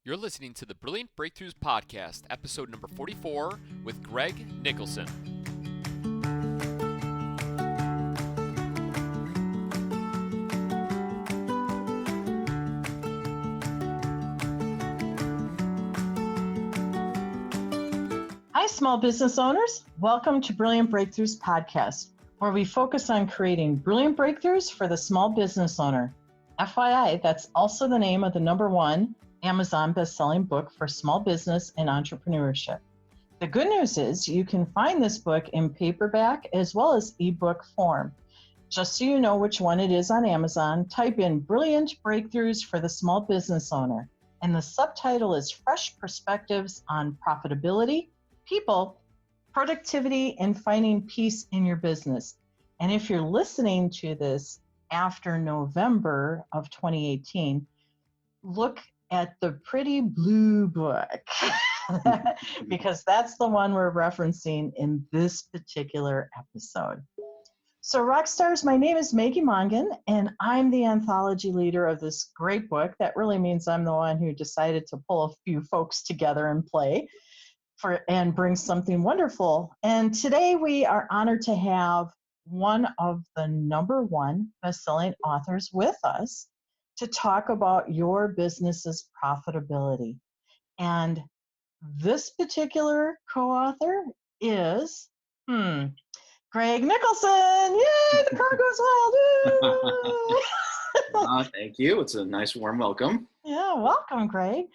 You're listening to the Brilliant Breakthroughs Podcast, episode number 44, with Greg Nicholson. Hi, small business owners. Welcome to Brilliant Breakthroughs Podcast, where we focus on creating brilliant breakthroughs for the small business owner. FYI, that's also the name of the #1 Amazon best-selling book for small business and entrepreneurship. The good news is you can find this book in paperback as well as ebook form. Just so you know which one it is on Amazon, type in Brilliant Breakthroughs for the Small Business Owner, and the subtitle is Fresh Perspectives on Profitability, People, Productivity, and Finding Peace in Your Business. And if you're listening to this after November of 2018, look at the pretty blue book because that's the one we're referencing in this particular episode. So rock stars, my name is Maggie Mongan, and I'm the anthology leader of this great book. That really means I'm the one who decided to pull a few folks together and play and bring something wonderful. And today we are honored to have one of the #1 best-selling authors with us to talk about your business's profitability. And this particular co-author is Greg Nicholson. Yay, the crowd goes wild. Thank you. It's a nice warm welcome. Yeah, welcome, Greg.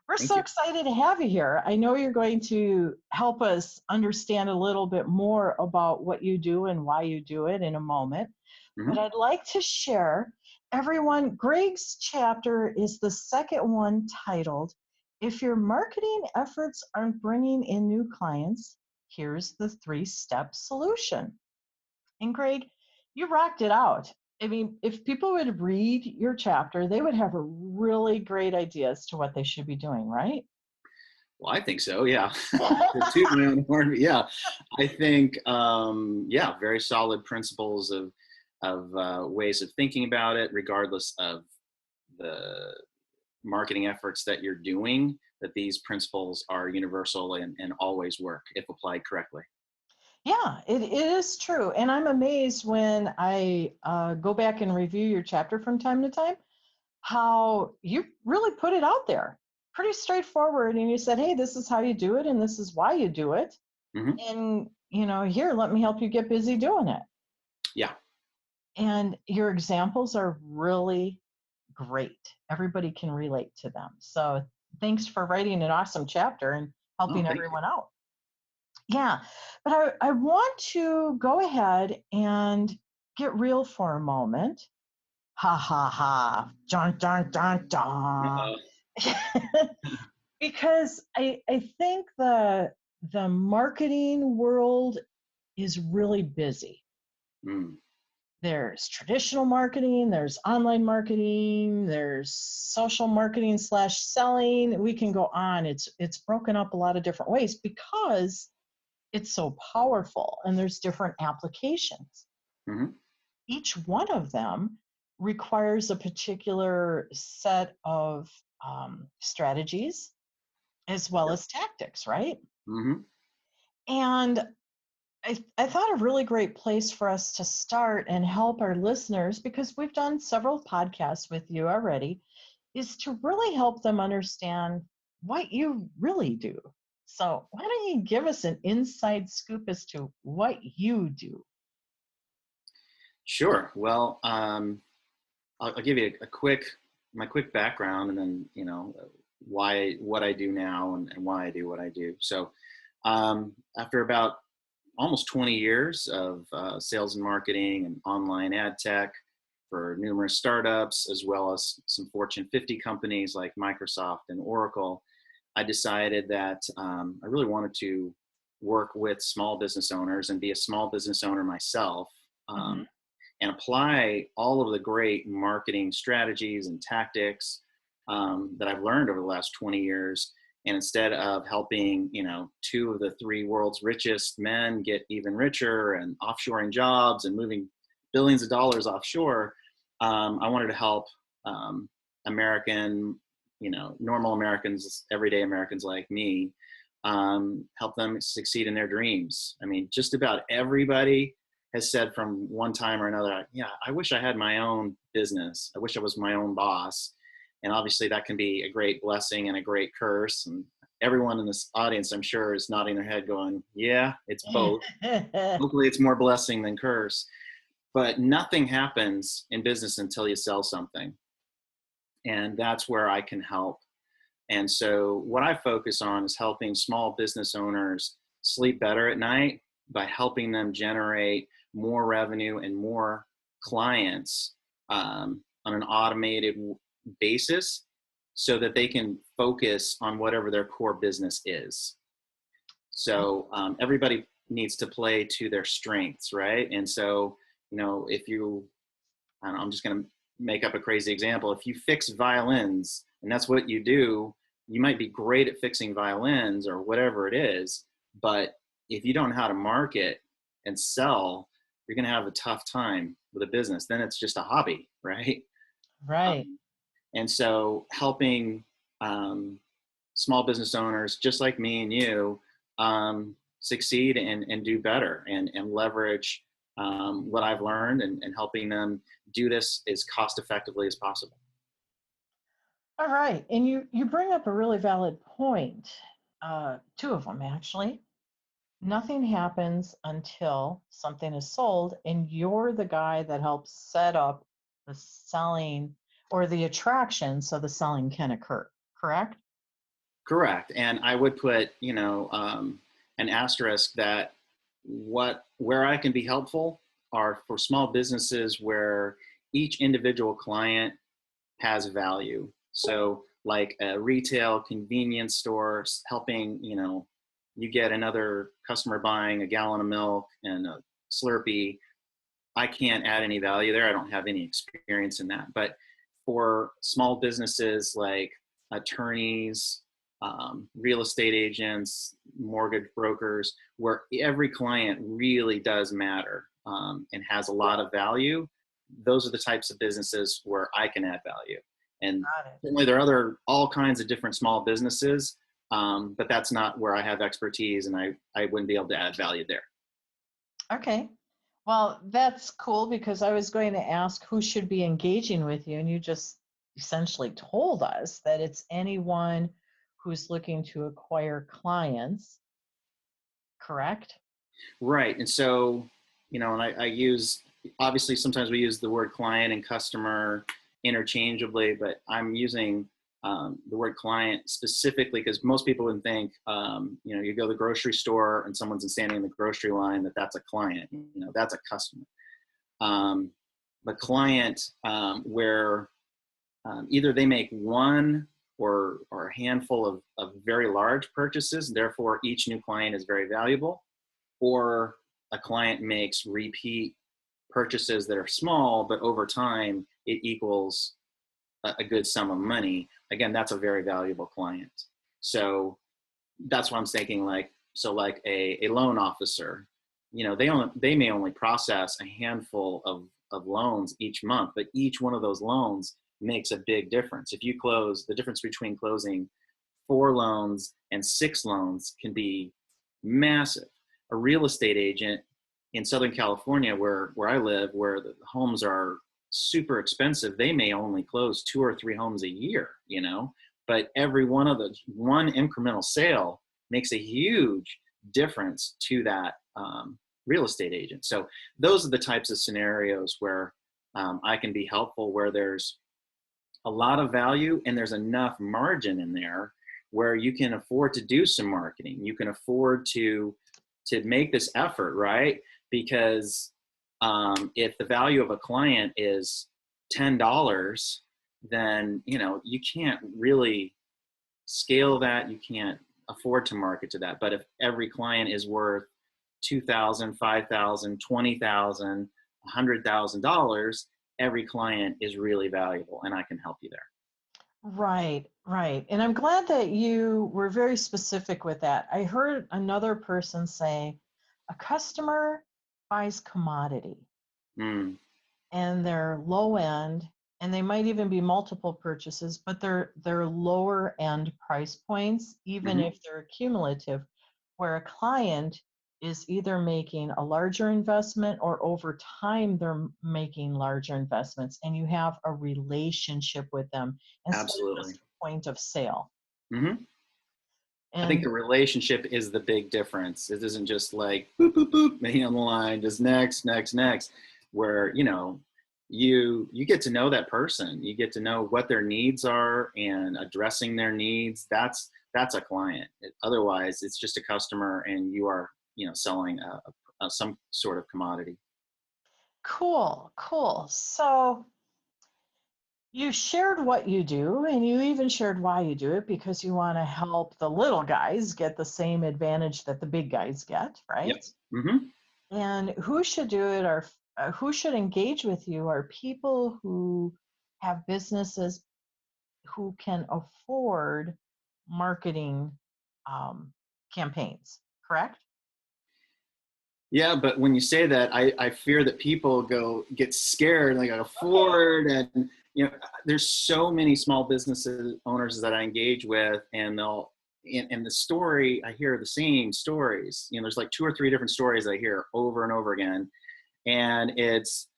We're so excited to have you here. I know you're going to help us understand a little bit more about what you do and why you do it in a moment. But I'd like to share, everyone, Greg's chapter is the second one titled, If Your Marketing Efforts Aren't Bringing in New Clients, Here's the 3-Step Solution. And Greg, you rocked it out. I mean, if people would read your chapter, they would have a really great idea as to what they should be doing, right? Well, I think so, yeah. Yeah, I think, very solid principles of ways of thinking about it, regardless of the marketing efforts that you're doing, that these principles are universal and always work if applied correctly. Yeah, it is true. And I'm amazed when I go back and review your chapter from time to time, how you really put it out there. Pretty straightforward. And you said, hey, this is how you do it, and this is why you do it. And, here, let me help you get busy doing it. Yeah. And your examples are really great. Everybody can relate to them. So thanks for writing an awesome chapter and helping everyone out. Yeah, but I want to go ahead and get real for a moment. Ha, ha, ha. Dun, dun, dun, dun. Because I think the marketing world is really busy. There's traditional marketing, there's online marketing, there's social marketing / selling. We can go on. It's broken up a lot of different ways because it's so powerful and there's different applications. Each one of them requires a particular set of strategies as well as tactics, right? And I thought a really great place for us to start and help our listeners, because we've done several podcasts with you already, is to really help them understand what you really do. So why don't you give us an inside scoop as to what you do? Sure. Well, I'll give you my quick background, and then, what I do now and why I do what I do. So after about almost 20 years of sales and marketing and online ad tech for numerous startups, as well as some Fortune 50 companies like Microsoft and Oracle, I decided that I really wanted to work with small business owners and be a small business owner myself, and apply all of the great marketing strategies and tactics that I've learned over the last 20 years. And instead of helping, 2 of the 3 world's richest men get even richer and offshoring jobs and moving billions of dollars offshore, I wanted to help American normal Americans, everyday Americans like me, help them succeed in their dreams. I mean, just about everybody has said from one time or another, yeah, I wish I had my own business. I wish I was my own boss. And obviously that can be a great blessing and a great curse. And everyone in this audience, I'm sure, is nodding their head going, yeah, it's both. Hopefully it's more blessing than curse. But nothing happens in business until you sell something. And that's where I can help. And so what I focus on is helping small business owners sleep better at night by helping them generate more revenue and more clients on an automated basis so that they can focus on whatever their core business is. So everybody needs to play to their strengths, right? And so, if you, I don't know, I'm just going to make up a crazy example. If you fix violins and that's what you do, you might be great at fixing violins or whatever it is, but if you don't know how to market and sell, you're going to have a tough time with a business. Then it's just a hobby, right? Right. And so helping small business owners just like me and you succeed and do better and leverage what I've learned and helping them do this as cost effectively as possible. All right. And you bring up a really valid point. Two of them, actually. Nothing happens until something is sold, and you're the guy that helps set up the selling or the attraction so the selling can occur, correct? Correct. And I would put, an asterisk that where I can be helpful are for small businesses where each individual client has value. So like a retail convenience store, helping, you get another customer buying a gallon of milk and a Slurpee. I can't add any value there. I don't have any experience in that. But for small businesses like attorneys, real estate agents, mortgage brokers, where every client really does matter and has a lot of value, those are the types of businesses where I can add value. And certainly there are all kinds of different small businesses, but that's not where I have expertise, and I wouldn't be able to add value there. Okay. Well, that's cool because I was going to ask who should be engaging with you, and you just essentially told us that it's anyone who's looking to acquire clients, correct? Right. And so, and I use, obviously sometimes we use the word client and customer interchangeably, but I'm using the word client specifically because most people would think, you go to the grocery store and someone's standing in the grocery line, that's a client, that's a customer. But client, where either they make one or a handful of very large purchases, therefore each new client is very valuable, or a client makes repeat purchases that are small, but over time it equals a good sum of money. Again, that's a very valuable client. So that's what I'm thinking, like a loan officer, they may only process a handful of loans each month, but each one of those loans makes a big difference. If you close, the difference between closing 4 loans and 6 loans can be massive. A real estate agent in Southern California, where I live, where the homes are super expensive, they may only close 2 or 3 homes a year, but every one of those, one incremental sale makes a huge difference to that real estate agent. So those are the types of scenarios where I can be helpful, where there's a lot of value and there's enough margin in there where you can afford to do some marketing. You can afford to make this effort, right? Because if the value of a client is $10, then you can't really scale that. You can't afford to market to that. But if every client is worth $2,000, $5,000, $20,000, $100,000, every client is really valuable, and I can help you there. Right, right. And I'm glad that you were very specific with that. I heard another person say a customer buys commodity and they're low end and they might even be multiple purchases, but they're lower end price points, even Mm-hmm. if they're cumulative, where a client is either making a larger investment or over time they're making larger investments, and you have a relationship with them instead of Absolutely. just a point of sale. Mm-hmm. I think And the relationship is the big difference. It isn't just like boop, boop, boop, me on the line, just next, next, next, where, you get to know that person. You get to know what their needs are and addressing their needs. That's a client. Otherwise, it's just a customer and you are, selling some sort of commodity. cool. So you shared what you do, and you even shared why you do it, because you want to help the little guys get the same advantage that the big guys get, Yep. right? Mm-hmm. And who should do it, or who should engage with you, are people who have businesses who can afford marketing um, campaigns, correct? Yeah, but when you say that, I fear that people get scared, like Okay. afford, and there's so many small businesses owners that I engage with, and and the story I hear the same stories. There's like 2 or 3 different stories I hear over and over again, and it's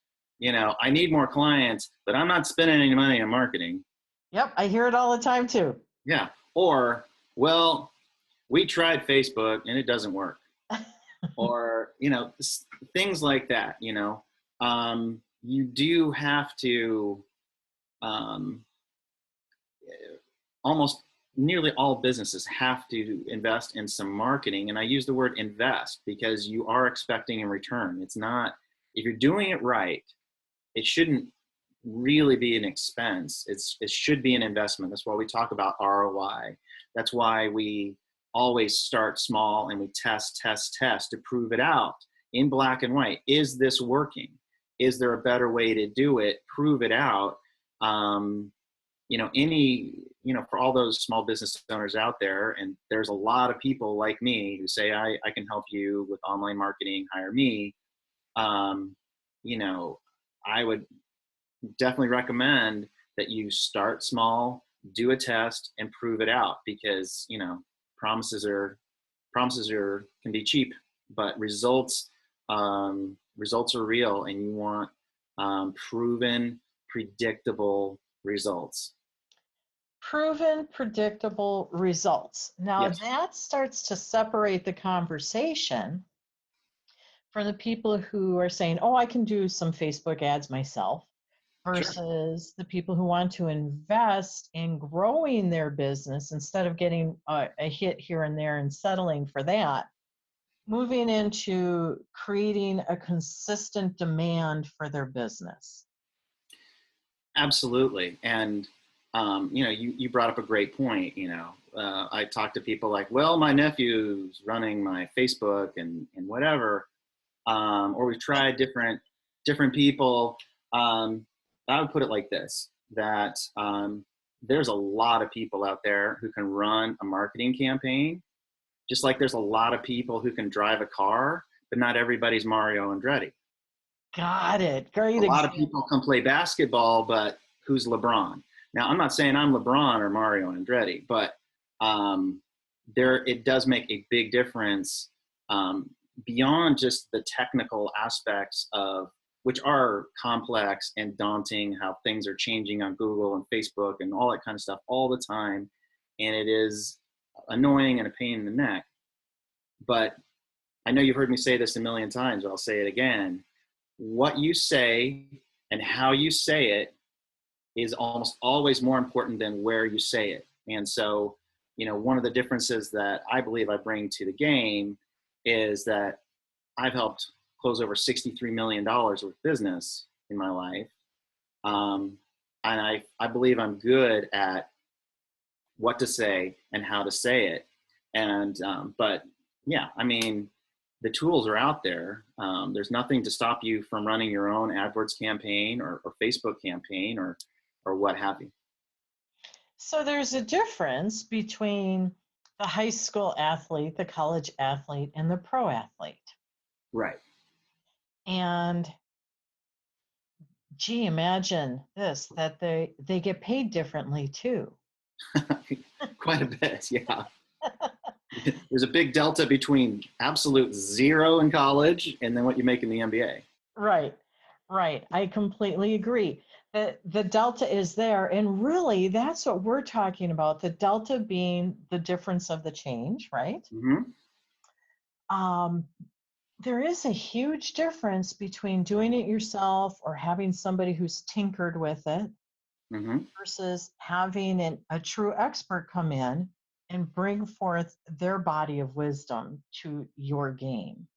I need more clients, but I'm not spending any money on marketing. Yep, I hear it all the time too. Yeah, or well, we tried Facebook and it doesn't work, or things like that. You do have to um, almost nearly all businesses have to invest in some marketing, and I use the word invest because you are expecting a return. It's not, if you're doing it right, it shouldn't really be an expense. It should be an investment. That's why we talk about ROI. That's why we always start small and we test to prove it out in black and white. Is this working? Is there a better way to do it? Prove it out. Um, for all those small business owners out there, and there's a lot of people like me who say, I can help you with online marketing, hire me. Um, I would definitely recommend that you start small, do a test, and prove it out, because promises are can be cheap, but results are real, and you want proven, predictable results. Proven, predictable results. Now Yes. that starts to separate the conversation from the people who are saying, oh, I can do some Facebook ads myself, Sure. versus the people who want to invest in growing their business instead of getting a hit here and there and settling for that, moving into creating a consistent demand for their business. Absolutely. And, you brought up a great point. I talk to people like, well, my nephew's running my Facebook and whatever. Or we've tried different people. I would put it like this, that there's a lot of people out there who can run a marketing campaign, just like there's a lot of people who can drive a car, but not everybody's Mario Andretti. Got it. A Great lot of people example. can play basketball, but who's LeBron? Now, I'm not saying I'm LeBron or Mario Andretti, but um, it does make a big difference, beyond just the technical aspects of, which are complex and daunting, how things are changing on Google and Facebook and all that kind of stuff all the time, and it is annoying and a pain in the neck. But I know you've heard me say this a million times, but I'll say it again. What you say and how you say it is almost always more important than where you say it. And so, one of the differences that I believe I bring to the game is that I've helped close over $63 million worth of business in my life. And I believe I'm good at what to say and how to say it. And, but yeah, I mean, the tools are out there. There's nothing to stop you from running your own AdWords campaign or Facebook campaign or what have you. So there's a difference between the high school athlete, the college athlete, and the pro athlete. Right. And Gee, imagine this, that they get paid differently too. Quite a bit, yeah. There's a big delta between absolute zero in college and then what you make in the MBA. Right, right. I completely agree. The delta is there, and really that's what we're talking about. The delta being the difference of the change, right? Mm-hmm. Um, there is a huge difference between doing it yourself or having somebody who's tinkered with it Mm-hmm. versus having a true expert come in and bring forth their body of wisdom to your game.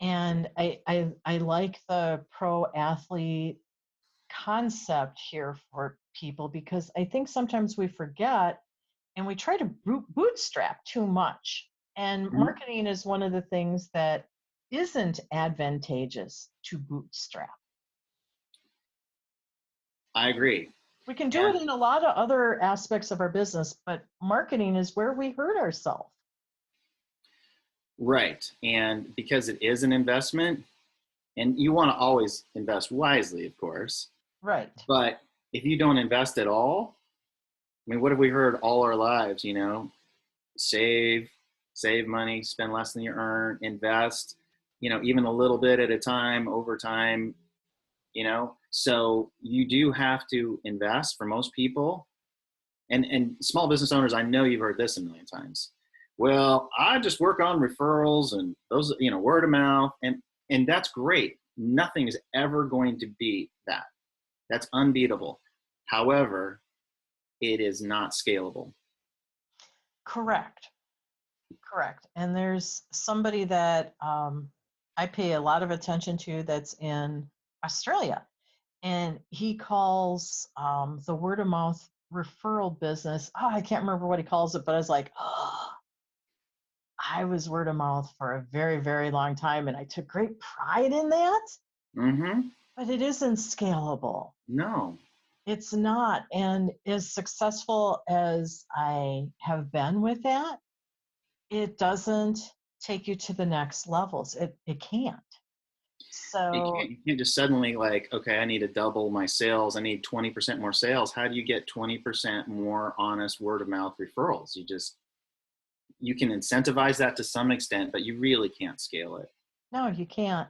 And I like the pro athlete concept here for people because I think sometimes we forget and we try to bootstrap too much. And Mm-hmm. marketing is one of the things that isn't advantageous to bootstrap. I agree. We can do And it in a lot of other aspects of our business, but marketing is where we hurt ourselves. right. And because it is an investment, and you want to always invest wisely, of course, Right. but if you don't invest at all, I mean, what have we heard all our lives, save, save money, spend less than you earn, invest, even a little bit at a time over time, so you do have to invest for most people. And small business owners, I know you've heard this a million times. Well, I just work on referrals and those, word of mouth, and that's great. Nothing is ever going to beat that. That's unbeatable. However, it is not scalable. Correct. Correct. And there's somebody that I pay a lot of attention to that's in Australia. And he calls the word of mouth referral business. Oh, I can't remember what he calls it, but I was like, oh, I was word of mouth for a very, very long time. And I took great pride in that, Mm-hmm. but it isn't scalable. No. It's not. And as successful as I have been with that, it doesn't take you to the next levels. It can't. So You can't just suddenly like, okay, I need to double my sales. I need 20% more sales. How do you get 20% more honest word of mouth referrals? You can incentivize that to some extent, but you really can't scale it. no, you can't.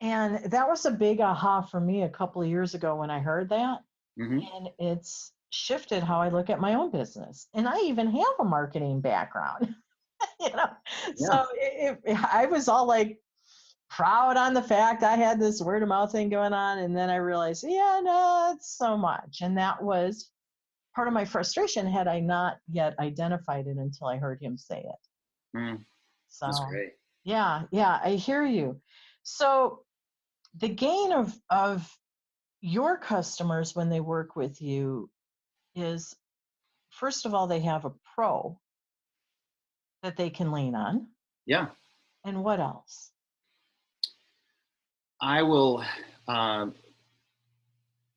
And that was a big aha for me a couple of years ago when I heard that. Mm-hmm. And it's shifted how I look at my own business. And I even have a marketing background, you know. Yeah. So I was all like proud on the fact I had this word of mouth thing going on. And then I realized, yeah, no, it's so much. And that was part of my frustration had I not yet identified it until I heard him say it. Mm, that's So great. yeah, I hear you. So the gain of your customers when they work with you is first of all they have a pro that they can lean on. Yeah. And what else? I will, um,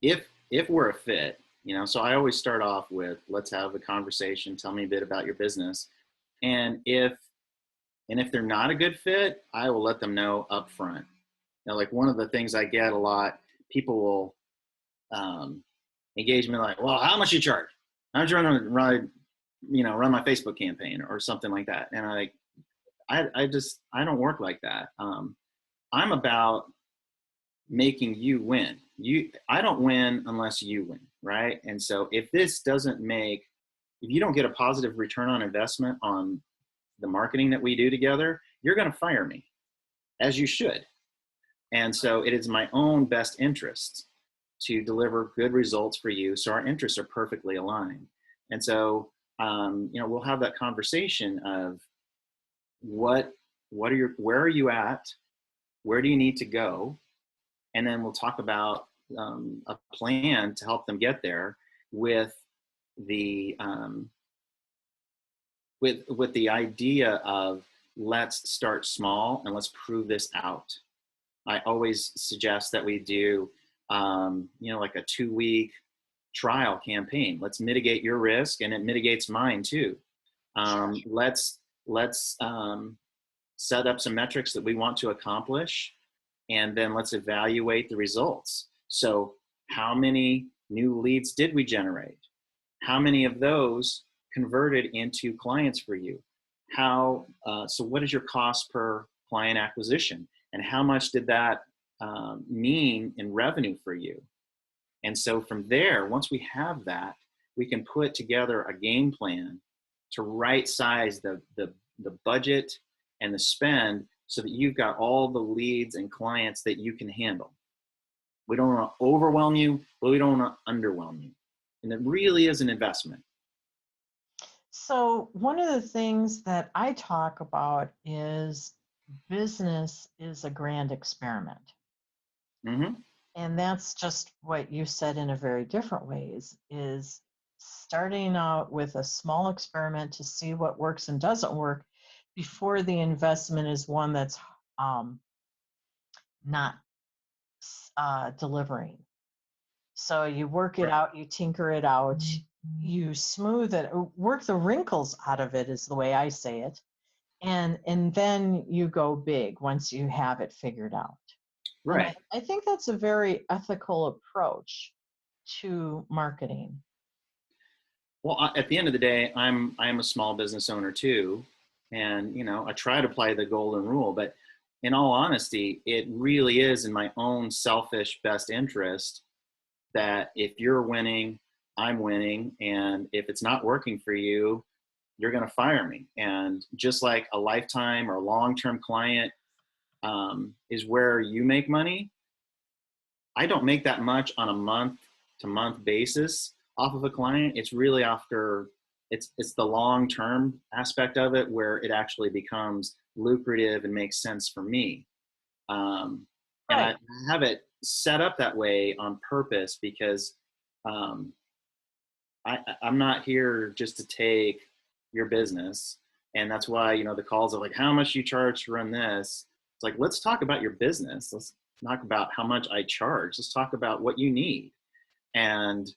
if we're a fit, so I always start off with, let's have a conversation. Tell me a bit about your business. And if they're not a good fit, I will let them know up front. Like one of the things I get a lot, people will engage me like, well, how much you charge? How much you run my Facebook campaign or something like that. And I don't work like that. I'm about making you win. I don't win unless you win, right? And so if you don't get a positive return on investment on the marketing that we do together, you're going to fire me, as you should. And so it is my own best interest to deliver good results for you, so our interests are perfectly aligned. And so we'll have that conversation of where are you at, where do you need to go, and then we'll talk about a plan to help them get there with the with the idea of let's start small and let's prove this out. I always suggest that we do like a 2-week trial campaign. Let's mitigate your risk, and it mitigates mine too. Let's set up some metrics that we want to accomplish, and then let's evaluate the results. So how many new leads did we generate? How many of those converted into clients for you? So what is your cost per client acquisition? And how much did that mean in revenue for you? And so from there, once we have that, we can put together a game plan to right size the budget and the spend so that you've got all the leads and clients that you can handle. We don't want to overwhelm you, but we don't want to underwhelm you. And it really is an investment. So one of the things that I talk about is business is a grand experiment. Mm-hmm. And that's just what you said in a very different way is starting out with a small experiment to see what works and doesn't work before the investment is one that's not delivering. So you work it out, you tinker it out, you smooth it, work the wrinkles out of it is the way I say it. And then you go big once you have it figured out. Right. And I think that's a very ethical approach to marketing. Well, at the end of the day, I'm a small business owner too, and I try to apply the golden rule. But in all honesty, it really is in my own selfish best interest that if you're winning, I'm winning, and if it's not working for you, you're going to fire me. And just like a lifetime or long-term client is where you make money, I don't make that much on a month-to-month basis off of a client. It's really it's the long-term aspect of it where it actually becomes lucrative and makes sense for me. And I have it set up that way on purpose because I'm not here just to take your business. And that's why, the calls are like, how much you charge to run this? It's like, let's talk about your business. Let's talk about how much I charge. Let's talk about what you need. And,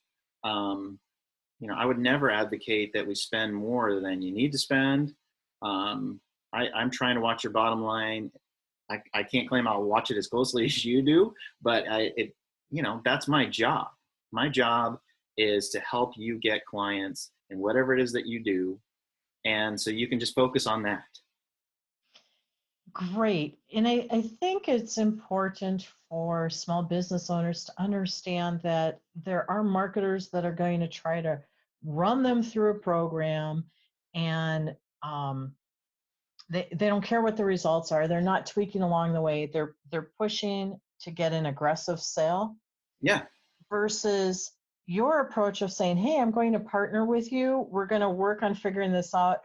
I would never advocate that we spend more than you need to spend. I'm trying to watch your bottom line. I can't claim I'll watch it as closely as you do, but that's my job. My job is to help you get clients in whatever it is that you do. And so you can just focus on that. Great. And I think it's important for small business owners to understand that there are marketers that are going to try to run them through a program and they don't care what the results are. They're not tweaking along the way. They're pushing to get an aggressive sale. Yeah. Versus your approach of saying, hey, I'm going to partner with you. We're going to work on figuring this out.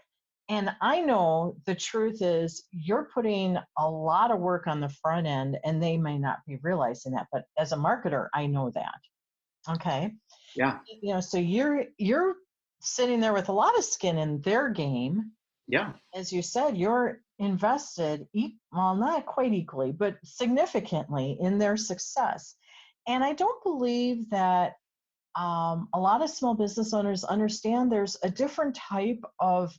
And I know the truth is you're putting a lot of work on the front end and they may not be realizing that. But as a marketer, I know that. Okay. Yeah. So you're sitting there with a lot of skin in their game. Yeah. As you said, you're invested, well, not quite equally, but significantly in their success. And I don't believe that a lot of small business owners understand there's a different type of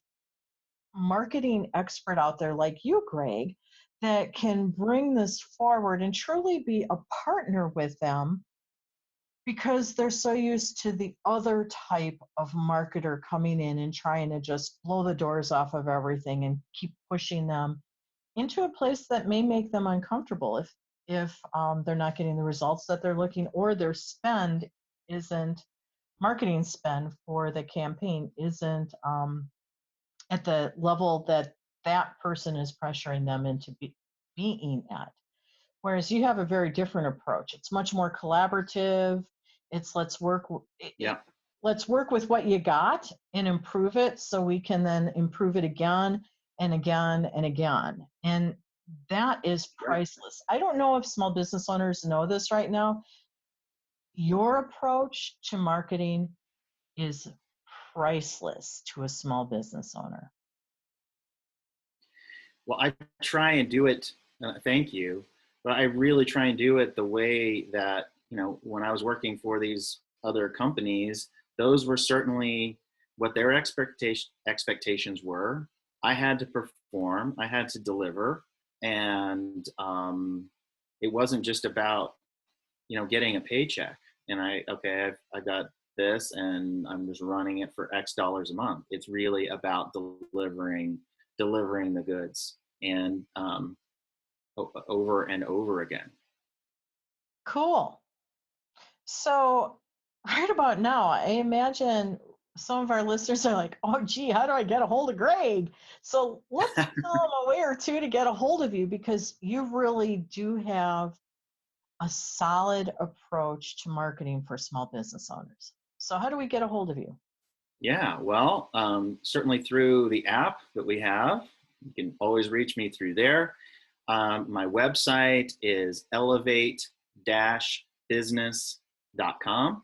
marketing expert out there like you, Greg, that can bring this forward and truly be a partner with them because they're so used to the other type of marketer coming in and trying to just blow the doors off of everything and keep pushing them into a place that may make them uncomfortable if they're not getting the results that they're looking or their spend isn't marketing spend for the campaign isn't at the level that that person is pressuring them into being at. Whereas you have a very different approach. It's much more collaborative. It's let's work with what you got and improve it so we can then improve it again and again and again. And that is priceless. I don't know if small business owners know this right now. Your approach to marketing is priceless to a small business owner. Well, I try and do it. Thank you. But I really try and do it the way that, when I was working for these other companies, those were certainly what their expectations were. I had to perform, I had to deliver. And it wasn't just about getting a paycheck, and I've got this, and I'm just running it for X dollars a month. It's really about delivering the goods, and over and over again. Cool. So right about now, I imagine some of our listeners are like, oh, gee, how do I get a hold of Greg? So let's tell them a way or two to get a hold of you, because you really do have a solid approach to marketing for small business owners. So how do we get a hold of you? Yeah, well, certainly through the app that we have. You can always reach me through there. My website is elevate-business.com.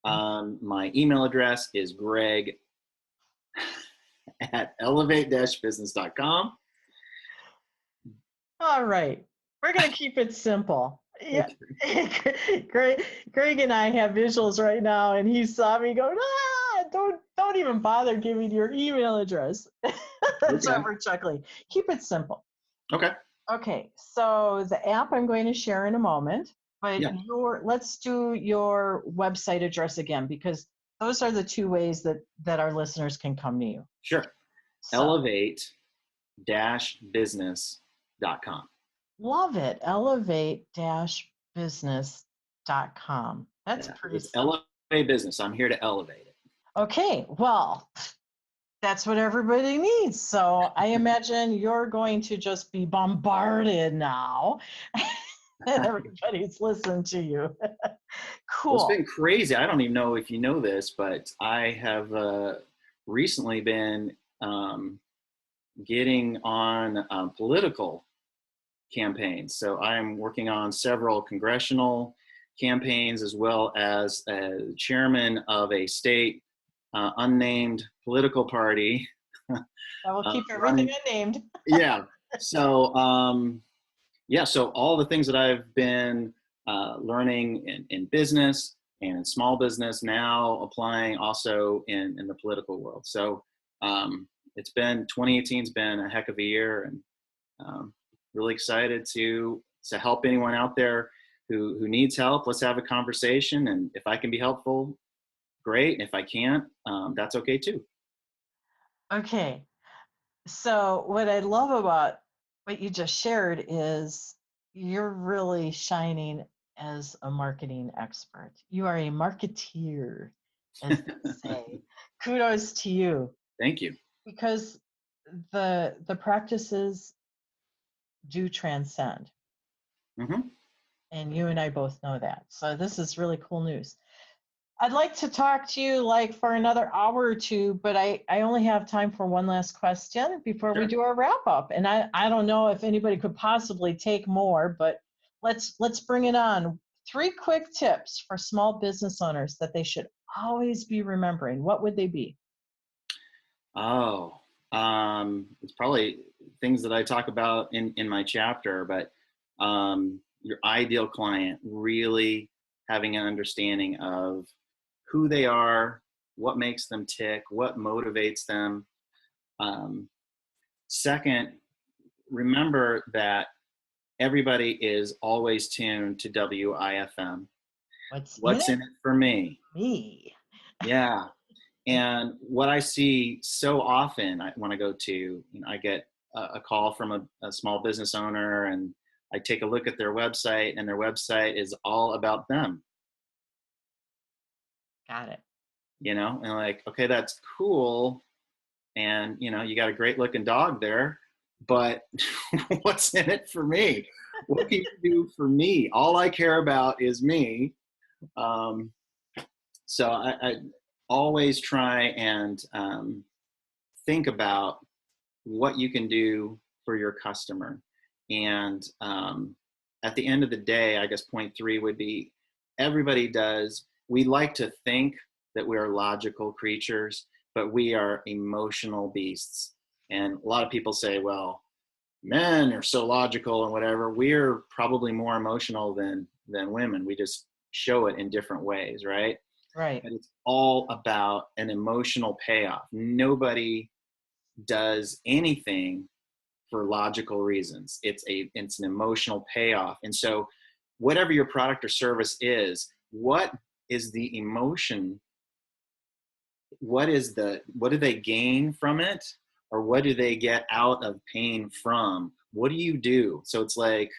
My email address is greg@elevate-business.com. All right. We're going to keep it simple. Yeah. Greg and I have visuals right now, and he saw me go, don't even bother giving your email address. That's why we're chuckling. Keep it simple. Okay. So the app I'm going to share in a moment, but let's do your website address again, because those are the two ways that our listeners can come to you. Sure. So, elevate-business.com. Love it. Elevate-business.com. That's pretty it's Elevate Business. I'm here to elevate it. Okay. Well, that's what everybody needs. So I imagine you're going to just be bombarded now. And everybody's listening to you. Cool. Well, it's been crazy. I don't even know if you know this, but I have recently been getting on political campaigns. So I'm working on several congressional campaigns, as well as chairman of a state unnamed political party. I will keep everything unnamed. Yeah. So, so all the things that I've been learning in business and in small business, now applying also in the political world. So 2018's been a heck of a year, and really excited to help anyone out there who needs help. Let's have a conversation, and if I can be helpful, great. If I can't, that's okay too. Okay. So what I love about what you just shared is you're really shining as a marketing expert. You are a marketeer, as they say. Kudos to you. Thank you. Because the practices do transcend. Mm-hmm. And you and I both know that. So this is really cool news. I'd like to talk to you for another hour or two, but I only have time for one last question before we do our wrap up. And I don't know if anybody could possibly take more, but let's bring it on. 3 quick tips for small business owners that they should always be remembering. What would they be? It's probably things that I talk about in my chapter, but your ideal client, really having an understanding of who they are, what makes them tick, what motivates them. Second, remember that everybody is always tuned to WIFM. What's in it for me? Me. Yeah. And what I see so often when I go to, I get a call from a small business owner, and I take a look at their website, and their website is all about them. Got it. And like, okay, that's cool. And, you got a great looking dog there, but what's in it for me? What can you do for me? All I care about is me. So I always try and think about what you can do for your customer. And at the end of the day, I guess point 3 would be, we like to think that we are logical creatures, but we are emotional beasts. And a lot of people say, well, men are so logical and whatever. We're probably more emotional than women. We just show it in different ways, right? Right. But it's all about an emotional payoff. Nobody does anything for logical reasons. It's an emotional payoff. And so whatever your product or service is, what is the emotion? What do they gain from it? Or what do they get out of pain from? What do you do? So it's like,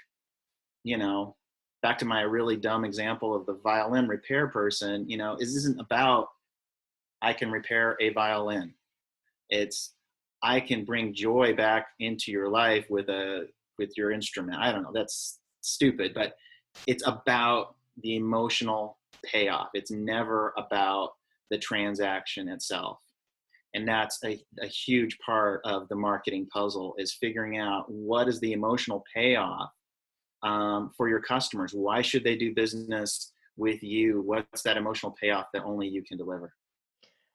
back to my really dumb example of the violin repair person, it isn't about I can repair a violin. It's I can bring joy back into your life with your instrument. I don't know, that's stupid, but it's about the emotional payoff. It's never about the transaction itself. And that's a huge part of the marketing puzzle, is figuring out what is the emotional payoff for your customers. Why should they do business with you? What's that emotional payoff that only you can deliver?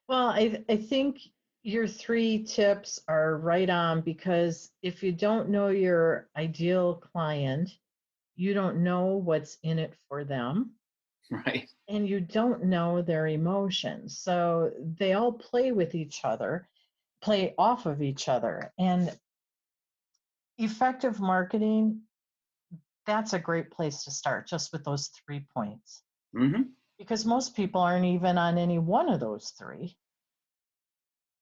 Well, I think your 3 tips are right on, because if you don't know your ideal client, you don't know what's in it for them. Right. And you don't know their emotions. So they all play with each other, play off of each other. And effective marketing, that's a great place to start, just with those 3 points. Mm-hmm. Because most people aren't even on any one of those 3.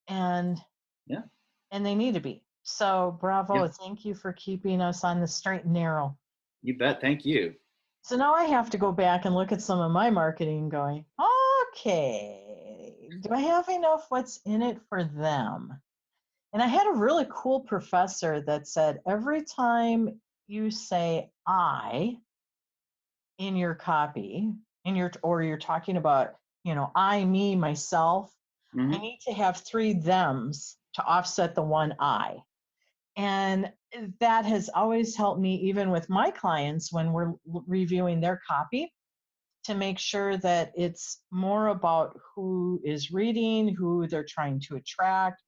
And yeah, and they need to be. So bravo, yeah. Thank you for keeping us on the straight and narrow. You bet. Thank you. So now I have to go back and look at some of my marketing going, okay, do I have enough what's in it for them? And I had a really cool professor that said, every time you say I in your copy, or you're talking about, I, me, myself, Mm-hmm. I need to have 3 thems to offset the 1 I. And that has always helped me, even with my clients when we're reviewing their copy, to make sure that it's more about who is reading, who they're trying to attract,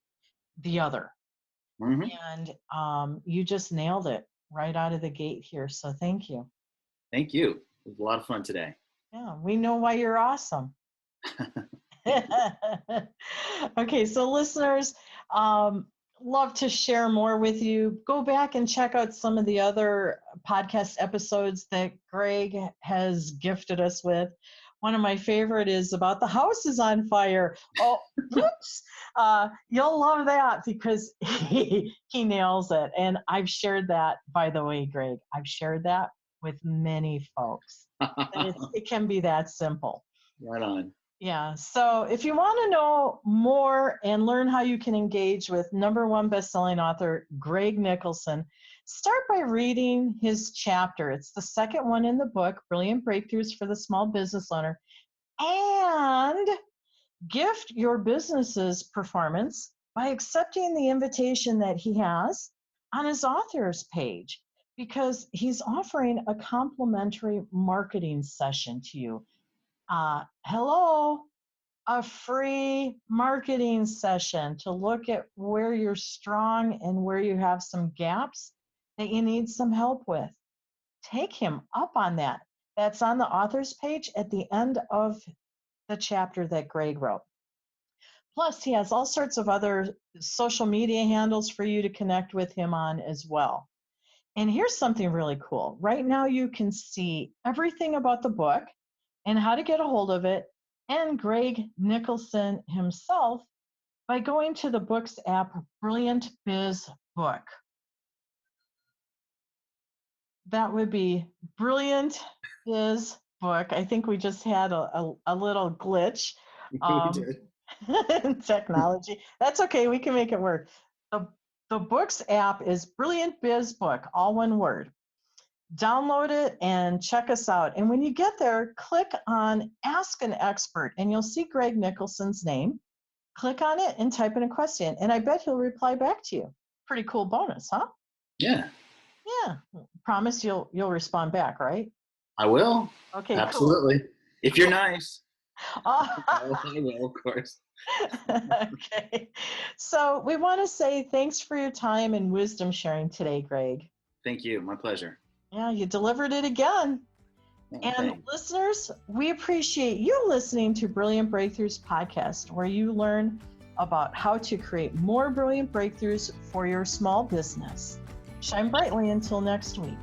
the other. Mm-hmm. And you just nailed it right out of the gate here. So thank you. Thank you. It was a lot of fun today. Yeah, we know why you're awesome. Okay, so listeners, love to share more with you. Go back and check out some of the other podcast episodes that Greg has gifted us with. One of my favorite is about the house is on fire. Oh, oops. You'll love that, because he nails it. And I've shared that, by the way, Greg, I've shared that with many folks. It can be that simple. Right on. Yeah. So if you want to know more and learn how you can engage with #1 bestselling author Greg Nicholson, start by reading his chapter. It's the 2nd one in the book, Brilliant Breakthroughs for the Small Business Owner. And gift your business's performance by accepting the invitation that he has on his author's page, because he's offering a complimentary marketing session to you. Hello, a free marketing session to look at where you're strong and where you have some gaps that you need some help with. Take him up on that. That's on the author's page at the end of the chapter that Greg wrote. Plus, he has all sorts of other social media handles for you to connect with him on as well. And here's something really cool. Right now, you can see everything about the book and how to get a hold of it, and Greg Nicholson himself, by going to the Books app, Brilliant Biz Book. That would be Brilliant Biz Book. I think we just had a little glitch in technology. That's okay. We can make it work. The Books app is Brilliant Biz Book, all one word. Download it and check us out. And when you get there, click on Ask an Expert, and you'll see Greg Nicholson's name. Click on it and type in a question, and I bet he'll reply back to you. Pretty cool bonus, huh? Yeah. Yeah. Promise you'll respond back, right? I will. Okay, absolutely. Cool. If you're nice. I will, of course. Okay. So we want to say thanks for your time and wisdom sharing today, Greg. Thank you. My pleasure. Yeah, you delivered it again. And thanks. Listeners, we appreciate you listening to Brilliant Breakthroughs podcast, where you learn about how to create more brilliant breakthroughs for your small business. Shine brightly until next week.